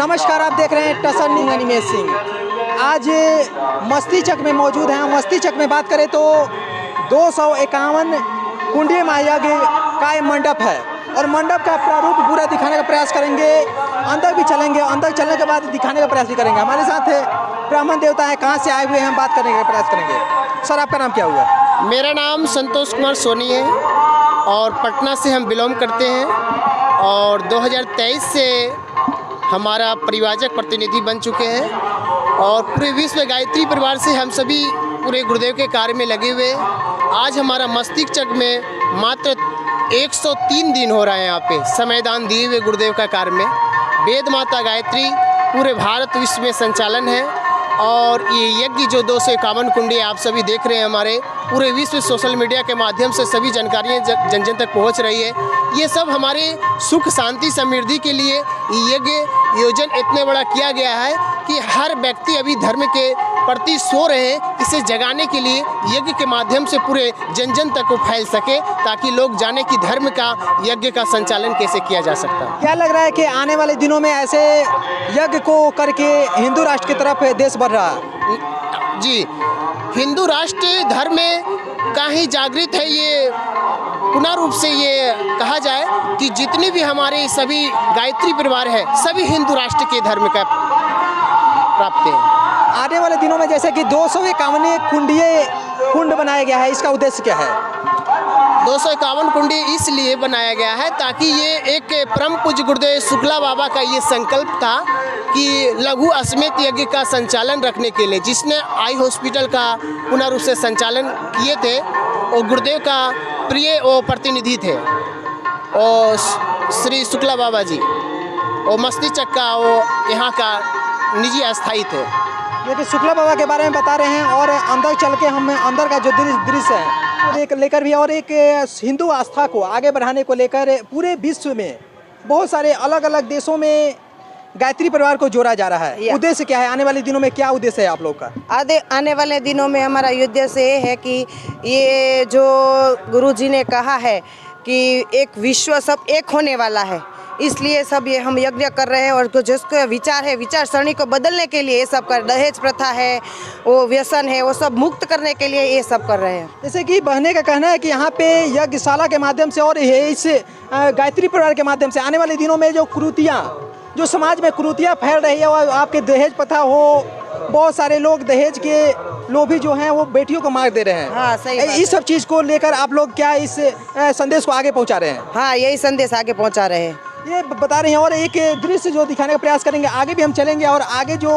नमस्कार, आप देख रहे हैं टसन न्यूज़ अनिमेश सिंह। आज मस्ती चक में मौजूद हैं। मस्ती चक में बात करें तो 251 कुंडी महायज्ञ का ये मंडप है और मंडप का प्रारूप पूरा दिखाने का प्रयास करेंगे। अंदर भी चलेंगे, अंदर चलने के बाद दिखाने का प्रयास भी करेंगे। हमारे साथ है ब्राह्मण देवता है, कहाँ से आए हुए हैं, हम बात करने का प्रयास करेंगे। सर, आपका नाम क्या हुआ? मेरा नाम संतोष कुमार सोनी है और पटना से हम बिलोंग करते हैं और 2023 से हमारा परिवारजक प्रतिनिधि बन चुके हैं और पूरे विश्व गायत्री परिवार से हम सभी पूरे गुरुदेव के कार्य में लगे हुए हैं। आज हमारा मस्तिष्क चक में मात्र 103 दिन हो रहा है यहाँ पे समयदान दिए हुए गुरुदेव का कार्य में। वेद माता गायत्री पूरे भारत विश्व में संचालन है और ये यज्ञ जो 251 कुंडी आप सभी देख रहे हैं हमारे पूरे विश्व सोशल मीडिया के माध्यम से सभी जानकारियाँ जन जन तक पहुँच रही है। ये सब हमारे सुख शांति समृद्धि के लिए यज्ञ योजन इतने बड़ा किया गया है कि हर व्यक्ति अभी धर्म के प्रति सो रहे हैं, इसे जगाने के लिए यज्ञ के माध्यम से पूरे जन जन तक को फैल सके ताकि लोग जाने कि धर्म का यज्ञ का संचालन कैसे किया जा सकता है। क्या लग रहा है कि आने वाले दिनों में ऐसे यज्ञ को करके हिंदू राष्ट्र की तरफ देश बढ़ रहा है? जी, हिंदू राष्ट्र धर्म में काफ़ी जागृत है। ये पुनः रूप से ये कहा जाए कि जितने भी हमारे सभी गायत्री परिवार है सभी हिंदू राष्ट्र के धर्म का प्राप्त है। आने वाले दिनों में जैसे कि 251 कुंड बनाया गया है, इसका उद्देश्य क्या है? 251 कुंडी इसलिए बनाया गया है ताकि ये एक परम पूज्य गुरुदेव शुक्ला बाबा का ये संकल्प था कि लघु अश्वमेध यज्ञ का संचालन रखने के लिए, जिसने आई हॉस्पिटल का पुनः रूप से संचालन किए थे और गुरुदेव का प्रिय वो प्रतिनिधि थे और श्री शुक्ला बाबा जी और मस्ती चक का वो यहाँ का निजी अस्थायी थे। देखिए, शुक्ला बाबा के बारे में बता रहे हैं और अंदर चल के हम अंदर का जो दृश्य है लेकर भी और एक हिंदू आस्था को आगे बढ़ाने को लेकर पूरे विश्व में बहुत सारे अलग अलग देशों में गायत्री परिवार को जोड़ा जा रहा है। उद्देश्य क्या है? आने वाले दिनों में क्या उद्देश्य है आप लोग का? आने वाले दिनों में हमारा उद्देश्य ये है कि ये जो गुरु जी ने कहा है कि एक विश्व सब एक होने वाला है, इसलिए सब ये हम यज्ञ कर रहे हैं और जिसको विचार है विचार सरणी को बदलने के लिए ये सब कर, दहेज प्रथा है, वो व्यसन है, वो सब मुक्त करने के लिए ये सब कर रहे हैं। जैसे कि बहने का कहना है कि यहाँ पे यज्ञशाला के माध्यम से और इस गायत्री परिवार के माध्यम से आने वाले दिनों में जो कुरीतियाँ, जो समाज में कुरीतियाँ फैल रही है और आपके दहेज प्रथा हो, बहुत सारे लोग दहेज के लोभी जो हैं वो बेटियों को मार दे रहे हैं। हाँ, सही बात है। इस सब चीज़ को लेकर आप लोग क्या इस संदेश को आगे पहुँचा रहे हैं? हाँ, यही संदेश आगे पहुँचा रहे हैं, ये बता रहे हैं। और एक दृश्य जो दिखाने का प्रयास करेंगे, आगे भी हम चलेंगे और आगे जो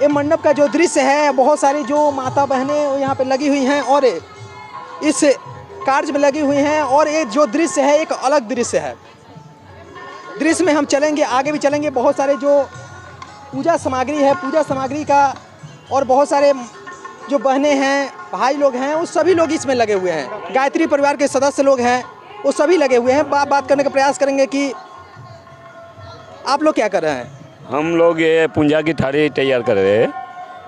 ये मंडप का जो दृश्य है, बहुत सारी जो माता बहनें यहाँ पे लगी हुई हैं और इस कार्य में लगी हुई हैं और ये जो दृश्य है एक अलग दृश्य है। दृश्य में हम चलेंगे, आगे भी चलेंगे। बहुत सारे जो पूजा सामग्री है, पूजा सामग्री का और बहुत सारे जो बहनें हैं, भाई लोग हैं, वो सभी लोग इसमें लगे हुए हैं। गायत्री परिवार के सदस्य लोग हैं, वो सभी लगे हुए हैं। बात करने का प्रयास करेंगे कि आप लोग क्या कर रहे हैं? हम लोग ये पूजा की थाली तैयार कर रहे हैं।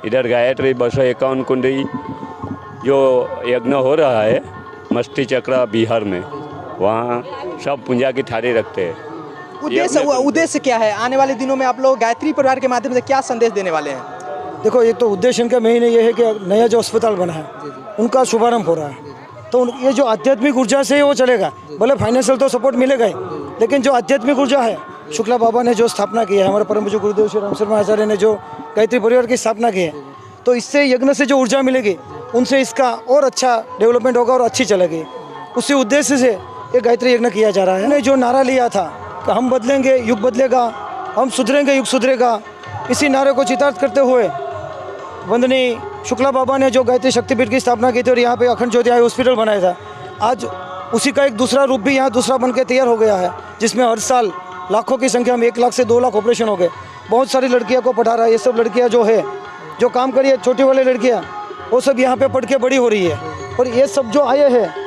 इधर गायत्री 251 कुंडी जो यज्ञ हो रहा है मस्ती चक्रा बिहार में, वहाँ सब पूजा की थाली रखते हैं। उद्देश्य क्या है? आने वाले दिनों में आप लोग गायत्री परिवार के माध्यम से क्या संदेश देने वाले हैं? देखो, एक तो उद्देश्य इनका मेन ये है कि नया जो अस्पताल बना है उनका शुभारंभ हो रहा है, तो ये जो आध्यात्मिक ऊर्जा से वो चलेगा। भले फाइनेंशियल तो सपोर्ट मिलेगा ही, लेकिन जो आध्यात्मिक ऊर्जा है, शुक्ला बाबा ने जो स्थापना की है, हमारे परम पूज्य गुरुदेव श्री राम शर्मा आचार्य ने जो गायत्री परिवार की स्थापना की है, तो इससे यज्ञ से जो ऊर्जा मिलेगी उनसे इसका और अच्छा डेवलपमेंट होगा और अच्छी चलेगी। उसी उद्देश्य से ये गायत्री यज्ञ किया जा रहा है। जो नारा लिया था कि हम बदलेंगे युग बदलेगा, हम सुधरेंगे युग सुधरेगा, इसी नारे को चितार्थ करते हुए वंदनीय शुक्ला बाबा ने जो गायत्री शक्तिपीठ की स्थापना की थी और यहाँ पे अखंड ज्योति आई हॉस्पिटल बनाया था, आज उसी का एक दूसरा रूप भी यहाँ दूसरा बन के तैयार हो गया है, जिसमें हर साल लाखों की संख्या में 1 लाख से 2 लाख ऑपरेशन हो गए। बहुत सारी लड़कियों को पढ़ा रहा है। ये सब लड़कियाँ जो है जो काम करी है, छोटी वाली लड़कियाँ, वो सब यहाँ पे पढ़ के बड़ी हो रही है। और ये सब जो आए हैं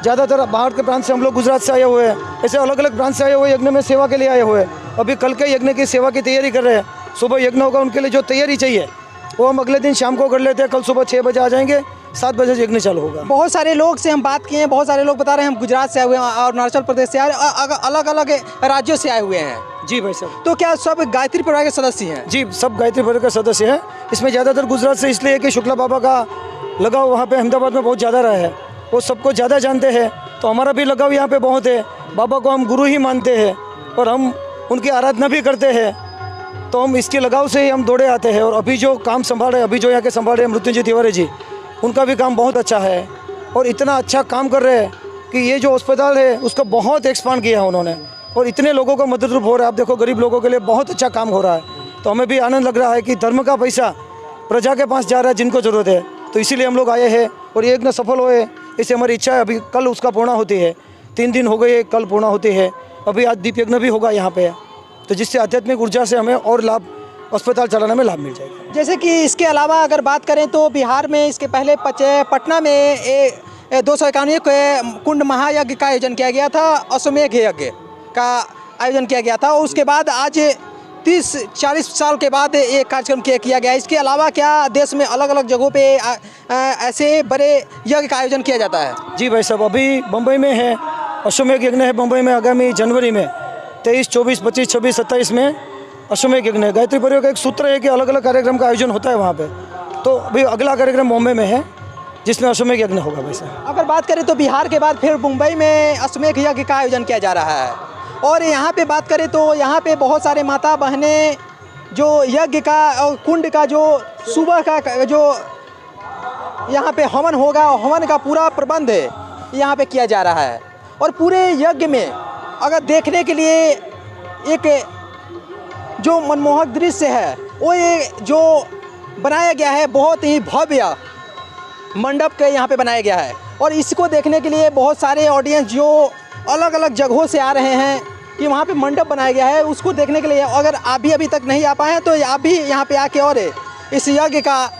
ज़्यादातर बाहर के प्रांत से, हम लोग गुजरात से आए हुए हैं, ऐसे अलग अलग प्रांत से आए हुए यज्ञ में सेवा के लिए आए हुए हैं। अभी कल के यज्ञ की सेवा की तैयारी कर रहे हैं। सुबह यज्ञ होगा, उनके लिए जो तैयारी चाहिए वो हम अगले दिन शाम को कर लेते हैं। कल सुबह 6 बजे आ जाएंगे, 7 बजे से यज्ञ चालू होगा। बहुत सारे लोग से हम बात किए हैं, बहुत सारे लोग बता रहे हैं हम गुजरात से आए हुए हैं और अरुणाचल प्रदेश से अलग अलग राज्यों से आए हुए हैं। जी भाई साहब। तो क्या सब गायत्री परिवार के सदस्य हैं? जी, सब गायत्री परिवार के सदस्य हैं। इसमें ज़्यादातर गुजरात से इसलिए है कि शुक्ला बाबा का लगाव वहाँ पे अहमदाबाद में बहुत ज़्यादा रहा है, वो सबको ज़्यादा जानते हैं, तो हमारा भी लगाव यहाँ पे बहुत है। बाबा को हम गुरु ही मानते हैं और हम उनकी आराधना भी करते हैं, तो हम इसके लगाव से ही हम दौड़े आते हैं। और अभी जो काम संभाल रहे, अभी जो यहाँ के संभाल रहे हैं मृत्युंजय तिवारी जी, उनका भी काम बहुत अच्छा है और इतना अच्छा काम कर रहे हैं कि ये जो अस्पताल है उसको बहुत एक्सपांड किया है उन्होंने और इतने लोगों का मदद रूप हो रहा है। आप देखो गरीब लोगों के लिए बहुत अच्छा काम हो रहा है, तो हमें भी आनंद लग रहा है कि धर्म का पैसा प्रजा के पास जा रहा है जिनको ज़रूरत है, तो इसीलिए हम लोग आए हैं और ये यज्ञ सफल हुए, इससे हमारी इच्छा है। अभी कल उसका पूर्ण होती है, 3 दिन हो गए, कल पूर्ण होती है, अभी आज दीप यज्ञ भी होगा यहाँ पे, तो जिससे आध्यात्मिक ऊर्जा से हमें और लाभ, अस्पताल चलाने में लाभ मिल जाएगा। जैसे कि इसके अलावा अगर बात करें तो बिहार में इसके पहले पटना में 291 कुंड महायज्ञ का आयोजन किया गया था, अश्वमेध यज्ञ का आयोजन किया गया था और उसके बाद आज 30-40 साल के बाद ये कार्यक्रम किया गया। इसके अलावा क्या देश में अलग अलग जगहों पे ऐसे बड़े यज्ञ का आयोजन किया जाता है? जी भाई साहब, अभी बम्बई में है अश्वमेध यज्ञ है, बम्बई में आगामी जनवरी में 23, 24, 25, 26, 27 में अश्वमेध यज्ञ है। गायत्री परिवार का एक सूत्र है कि अलग अलग कार्यक्रम का आयोजन होता है वहाँ पे, तो अभी अगला कार्यक्रम बॉम्बे में है जिसमें अश्वमेध यज्ञ होगा। वैसे अगर बात करें तो बिहार के बाद फिर मुंबई में अश्वमेध यज्ञ का आयोजन किया जा रहा है और यहाँ पे बात करें तो यहाँ पे बहुत सारे माता बहनें जो यज्ञ का और कुंड का जो सुबह का जो यहाँ पे हवन होगा, हवन का पूरा प्रबंध यहाँ पे किया जा रहा है और पूरे यज्ञ में अगर देखने के लिए एक जो मनमोहक दृश्य है वो ये जो बनाया गया है, बहुत ही भव्य मंडप के यहाँ पे बनाया गया है और इसको देखने के लिए बहुत सारे ऑडियंस जो अलग अलग जगहों से आ रहे हैं कि वहाँ पे मंडप बनाया गया है, उसको देखने के लिए अगर आप भी अभी तक नहीं आ पाए हैं तो आप भी यहाँ पे आके और इस यज्ञ का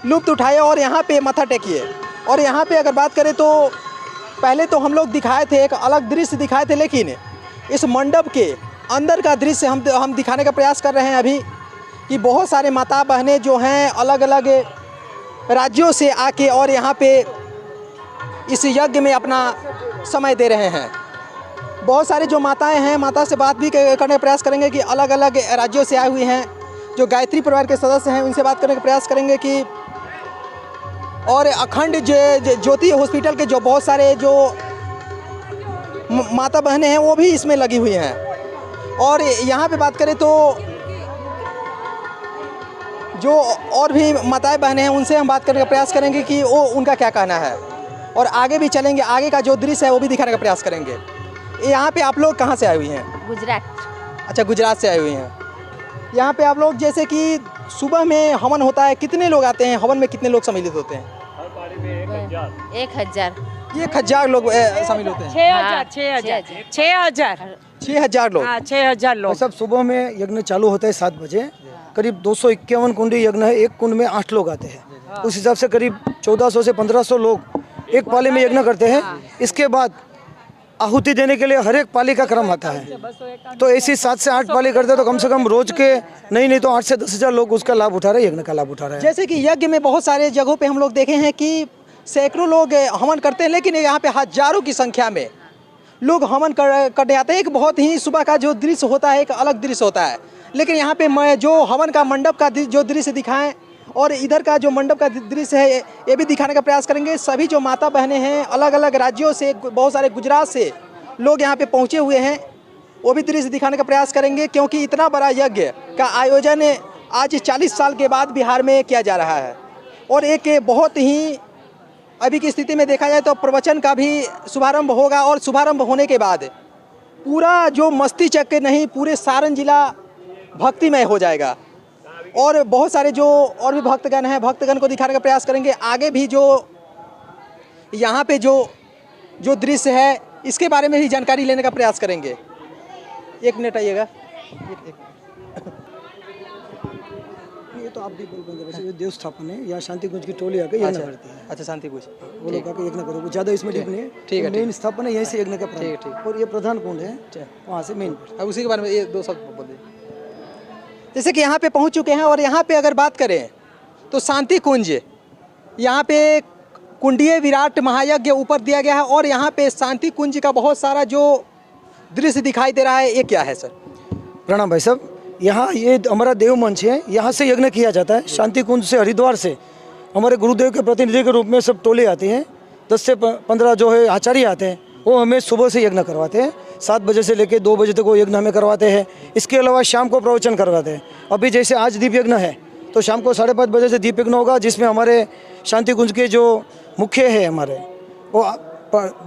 लुत्फ़ उठाए और यहाँ पे माथा टेकिए। और यहाँ पे अगर बात करें तो पहले तो हम लोग दिखाए थे, एक अलग दृश्य दिखाए थे, लेकिन इस मंडप के अंदर का दृश्य हम दिखाने का प्रयास कर रहे हैं अभी कि बहुत सारे माता बहनें जो हैं अलग अलग राज्यों से आके और यहाँ पे इस यज्ञ में अपना समय दे रहे हैं। बहुत सारे जो माताएं हैं, माता से बात भी करने का प्रयास करेंगे कि अलग अलग राज्यों से आए हुए हैं जो गायत्री परिवार के सदस्य हैं, उनसे बात करने का प्रयास करेंगे कि और अखंड ज्योति हॉस्पिटल के जो बहुत सारे जो माता बहनें हैं वो भी इसमें लगी हुई हैं। और यहाँ पे बात करें तो जो और भी माताएं बहनें हैं उनसे हम बात करने का प्रयास करेंगे कि वो उनका क्या कहना है और आगे भी चलेंगे, आगे का जो दृश्य है वो भी दिखाने का प्रयास करेंगे। यहाँ पे आप लोग कहाँ से आए हुए हैं? गुजरात। अच्छा, गुजरात से आए हुए हैं। यहाँ पे आप लोग जैसे कि सुबह में हवन होता है, कितने लोग आते हैं हवन में, कितने लोग सम्मिलित होते हैं? 1000 लोग शामिल होते हैं। 6,000 लोग। 6,000 लोग। सब सुबह में यज्ञ चालू होता है 7 बजे, करीब 251 कुंडी यज्ञ है, एक कुंड में 8 लोग आते हैं, उस हिसाब से करीब 1400 से 1500 लोग एक पाली में यज्ञ करते हैं। इसके बाद आहुति देने के लिए हर एक पाली का क्रम आता है, तो ऐसी 7 से 8 पाली करते हैं, तो कम से कम रोज के नहीं तो 8 से 10,000 लोग उसका लाभ उठा रहे हैं, यज्ञ का लाभ उठा रहे हैं। जैसे कि यज्ञ में बहुत सारे जगहों पे हम लोग देखे हैं कि सैकड़ों लोग हवन करते हैं, लेकिन यहाँ पे हजारों की संख्या में लोग हवन करने आते हैं। एक बहुत ही सुबह का जो दृश्य होता है एक अलग दृश्य होता है, लेकिन यहाँ पे मैं जो हवन का मंडप का जो दृश्य दिखाएं और इधर का जो मंडप का दृश्य है ये भी दिखाने का प्रयास करेंगे। सभी जो माता बहनें हैं अलग अलग राज्यों से, बहुत सारे गुजरात से लोग यहाँ पे पहुँचे हुए हैं, वो भी दृश्य दिखाने का प्रयास करेंगे, क्योंकि इतना बड़ा यज्ञ का आयोजन आज 40 साल के बाद बिहार में किया जा रहा है। और एक बहुत ही अभी की स्थिति में देखा जाए तो प्रवचन का भी शुभारंभ होगा और शुभारंभ होने के बाद पूरा जो मस्ती चक्र नहीं, पूरे सारण जिला भक्तिमय हो जाएगा। और बहुत सारे जो और भी भक्तगण हैं, भक्तगण को दिखाने का प्रयास करेंगे। आगे भी जो यहाँ पे जो दृश्य है इसके बारे में भी जानकारी लेने का प्रयास करेंगे। 1 मिनट आइएगा। ये तो आप भी बोल पाएंगे, वैसे ये देव स्थापन है, यहाँ शांति कुंज की टोली आकर यज्ञ करती है। अच्छा, शांति कुंज वो लोग आकर यज्ञ करो, ज़्यादा इसमें डिप नहीं है। ठीक है, मेन स्थापन है यहीं से यज्ञ का ठीक। और ये प्रधान कुंड है, वहाँ से मेन। अब उसी के बारे में ये 2 शब्द बोल दीजिए। जैसे कि यहाँ पे पहुँच चुके हैं और यहाँ पे अगर बात करें तो शांति कुंज यहाँ पे कुंडीय विराट महायज्ञ ऊपर दिया गया है और यहाँ पे शांति कुंज का बहुत सारा जो दृश्य दिखाई दे रहा है, ये क्या है सर? प्रणाम भाई साहब। यहाँ ये हमारा देव मंच है, यहाँ से यज्ञ किया जाता है। शांति कुंज से हरिद्वार से हमारे गुरुदेव के प्रतिनिधि के रूप में सब टोले आते हैं, 10 से 15 जो है आचार्य आते हैं, वो हमें सुबह से यज्ञ करवाते हैं। 7 बजे से लेकर 2 बजे तक वो यज्ञ हमें करवाते हैं। इसके अलावा शाम को प्रवचन करवाते हैं। अभी जैसे आज दीप यज्ञ है तो शाम को 5:30 बजे से दीप यज्ञ होगा, जिसमें हमारे शांति कुंज के जो मुख्य है हमारे वो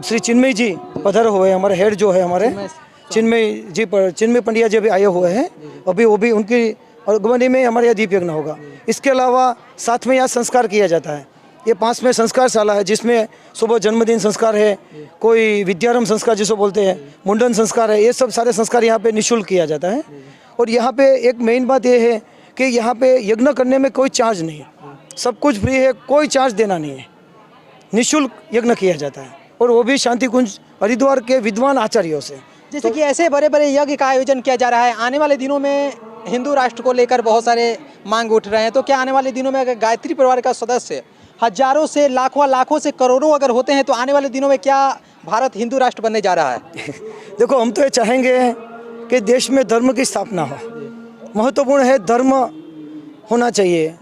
श्री चिन्मय जी पधारे हुए हैं। हमारे हेड जो है हमारे चिन्मय पंडिया जी अभी आए हुए हैं। अभी वो भी उनकी अगुवानी में हमारे यहाँ दीप यज्ञ होगा। इसके अलावा साथ में यहाँ संस्कार किया जाता है। ये 5 में संस्कार शाला है, जिसमें सुबह जन्मदिन संस्कार है, कोई विद्यारंभ संस्कार जिसको बोलते हैं, मुंडन संस्कार है। ये सब सारे संस्कार यहाँ पे निःशुल्क किया जाता है। और यहाँ पे एक मेन बात ये है कि यहाँ पे यज्ञ करने में कोई चार्ज नहीं है, सब कुछ फ्री है, कोई चार्ज देना नहीं है, निःशुल्क यज्ञ किया जाता है। और वो भी शांति कुंज हरिद्वार के विद्वान आचार्यों से। जैसे कि ऐसे बड़े बड़े यज्ञ का आयोजन किया जा रहा है, आने वाले दिनों में हिंदू राष्ट्र को लेकर बहुत सारे मांग उठ रहे हैं, तो क्या आने वाले दिनों में अगर गायत्री परिवार का सदस्य हजारों से लाखों से करोड़ों अगर होते हैं, तो आने वाले दिनों में क्या भारत हिंदू राष्ट्र बनने जा रहा है? देखो, हम तो ये चाहेंगे कि देश में धर्म की स्थापना हो। महत्वपूर्ण है, धर्म होना चाहिए।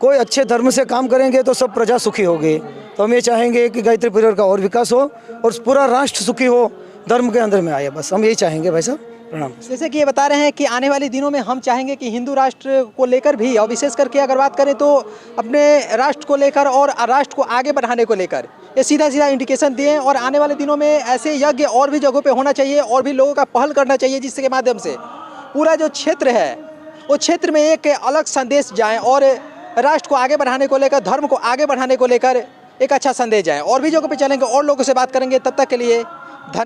कोई अच्छे धर्म से काम करेंगे तो सब प्रजा सुखी होगी। तो हम ये चाहेंगे कि गायत्री परिवार का और विकास हो और पूरा राष्ट्र सुखी हो, धर्म के अंदर में आए। बस हम यही चाहेंगे भाई साहब। प्रणाम। जैसे कि ये बता रहे हैं कि आने वाले दिनों में हम चाहेंगे कि हिंदू राष्ट्र को लेकर भी, और विशेष करके अगर बात करें तो अपने राष्ट्र को लेकर और राष्ट्र को आगे बढ़ाने को लेकर ये सीधा इंडिकेशन दिए। और आने वाले दिनों में ऐसे यज्ञ और भी जगहों पे होना चाहिए और भी लोगों का पहल करना चाहिए, जिसके माध्यम से पूरा जो क्षेत्र है वो क्षेत्र में एक अलग संदेश जाए और राष्ट्र को आगे बढ़ाने को लेकर, धर्म को आगे बढ़ाने को लेकर एक अच्छा संदेश जाए। और भी जगहों पर चलेंगे और लोगों से बात करेंगे। तब तक के लिए